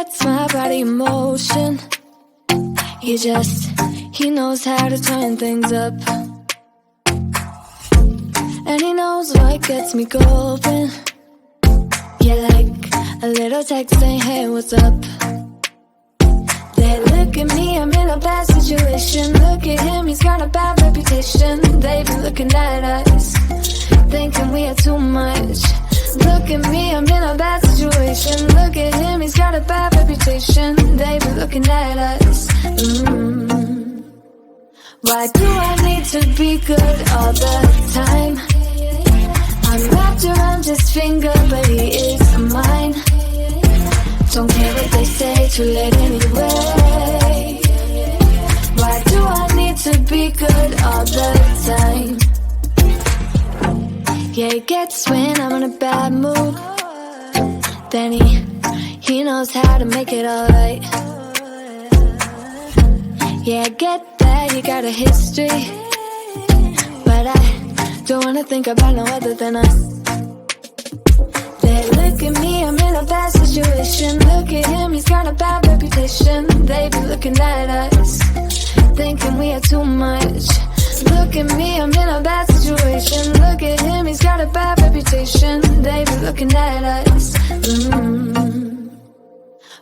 gets my body in motion. He knows how to turn things up. And he knows what gets me going. Yeah, like a little text saying, hey, what's up? They look at me, I'm in a bad situation. Look at him, he's got a bad reputation. They be looking at us, thinking we are too much. Look at me, I'm in a bad situation. Look at him, he's got a bad reputation. They be looking at us. Why do I need to be good all the time? I'm wrapped around his finger, but he is mine. Don't care what they say, too late anyway. Why do I need to be good all the time? Yeah, he gets when I'm in a bad mood. Then he knows how to make it alright. Yeah, I get that you got a history, but I don't wanna think about no other than us. They look at me, I'm in a bad situation. Look at him, he's got a bad reputation. They be looking at us, thinking we are too much. Look at me, I'm in a bad situation. Look at him, he's got a bad reputation. They be looking at us.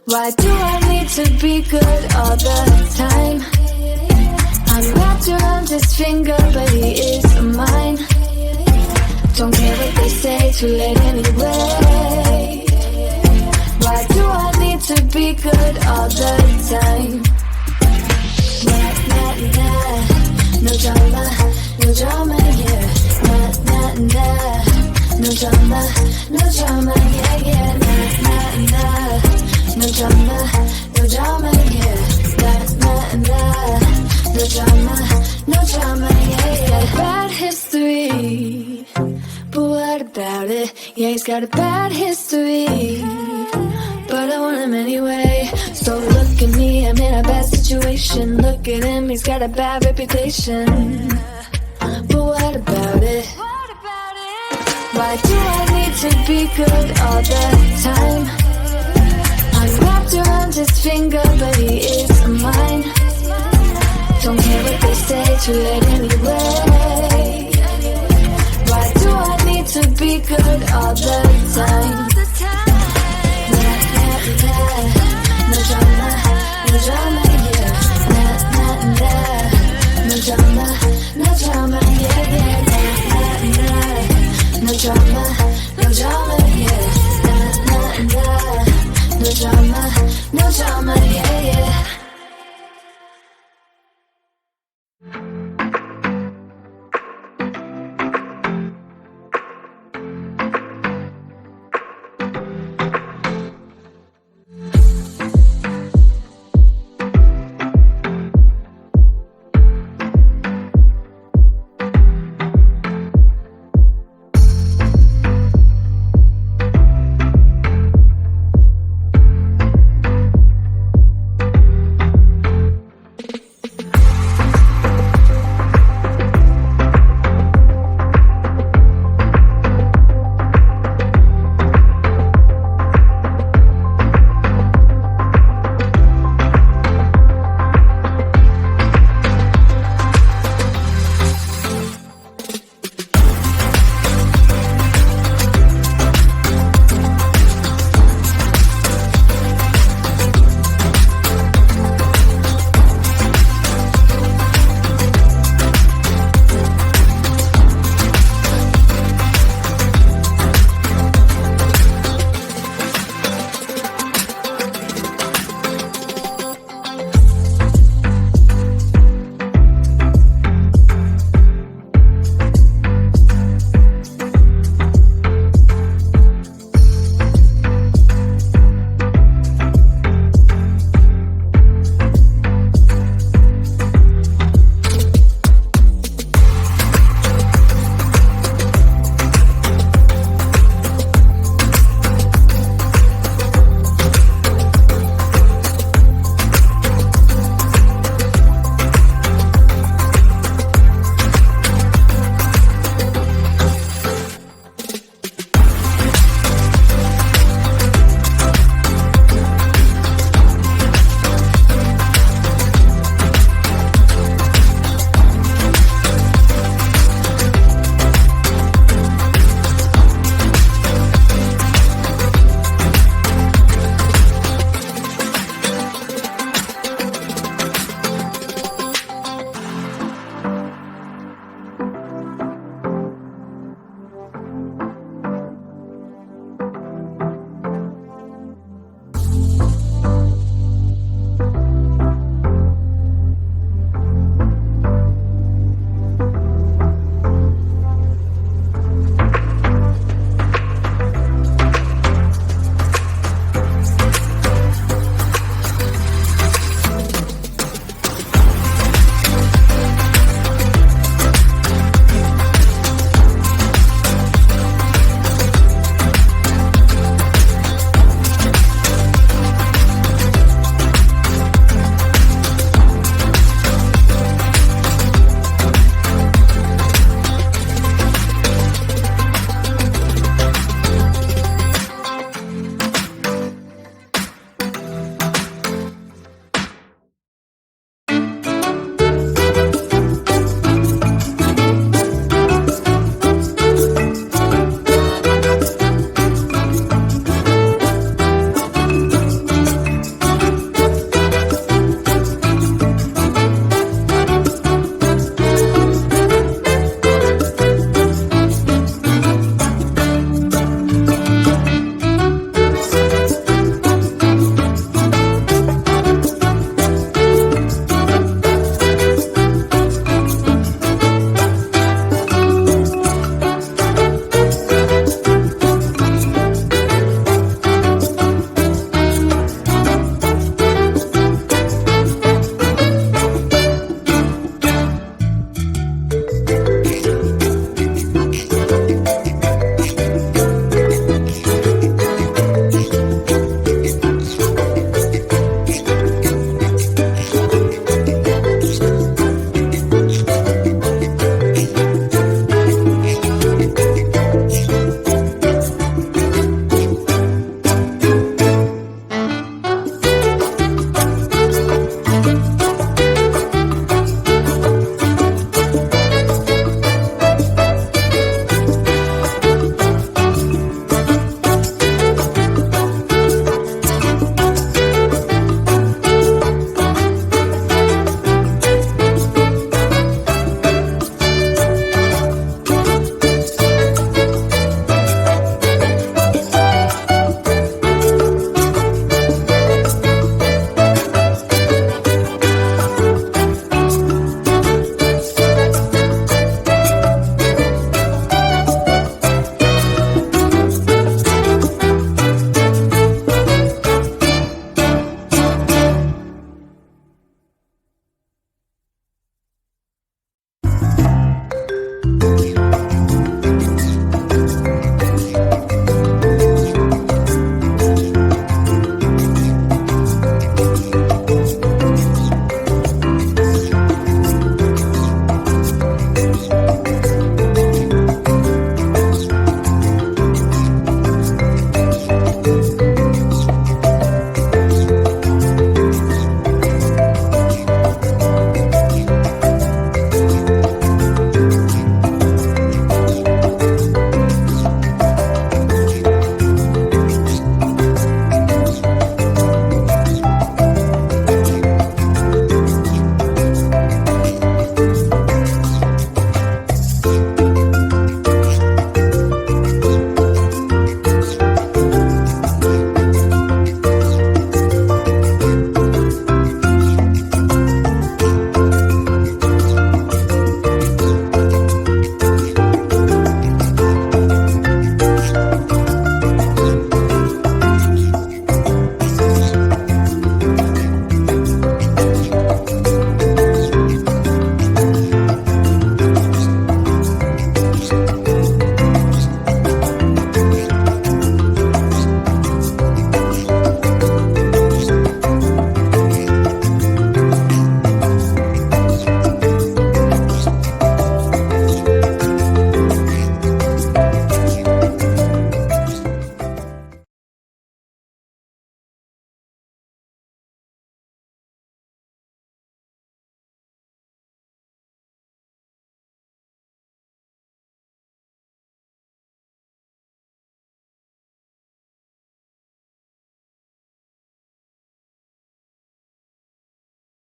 Why do I need to be good all the time? I'm wrapped around his finger, but he is mine. Don't care what they say, too late anyway. Why do I need to be good all the time? Nah, nah, nah. No drama, no drama, yeah. Nah, nah, nah. No drama, no drama, yeah, yeah. Nah, nah, nah. No drama, no drama, yeah. Nah, nah, nah. No drama, no drama, yeah, yeah. Bad history, but what about it? Yeah, he's got a bad history, but I want him anyway. So look at me, I'm in a bad situation. Look at him, he's got a bad reputation, but what about it? Why do I need to be good all the time? I'm wrapped around his finger, but he is mine. Don't care what they say, too late anyway. Why do I need to be good all the time?